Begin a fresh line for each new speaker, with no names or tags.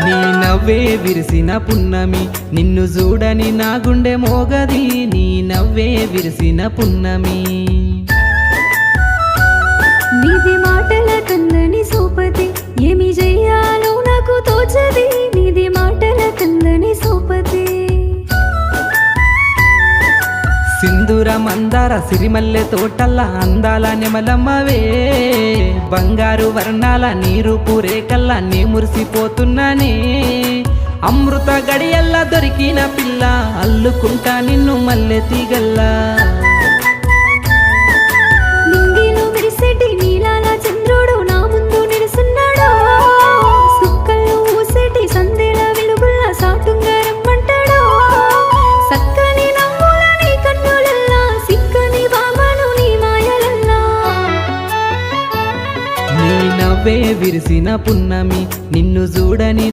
నీ నవ్వే విరిసిన పున్నమి నిన్ను చూడని నా గుండె మోగది నీ నవ్వే విరిసిన పున్నమి
నీది మాటల కందని సోపతి ఏమి చెయ్యాలో నాకు తోచది నీది మాటల కందని సోపతి
సింధూర మందార సిరిమల్లె తోటల్ల అందాల నెమలమ్మవే బంగారు వర్ణాల నీరు పూరేకల్లా నీ మురిసిపోతున్నానే అమృత గడియల్లా దొరికిన పిల్ల అల్లుకుంటా నిన్ను మల్లె తీగల్లా
నింగిలో మెరిసేటి నీలాల చంద్రుడు నా ముందు నిలుసున్నాడు సుక్కల్లో ఊసేటి సందేల వెలుగుల్లా సాటుంగా రమ్మంటాడు సక్కని నవ్వుల నీ కన్నులల్లా సిక్కని బామను నీ మాయలల్లా
నీ నవ్వే విరిసిన పున్నమి నిన్ను చూడని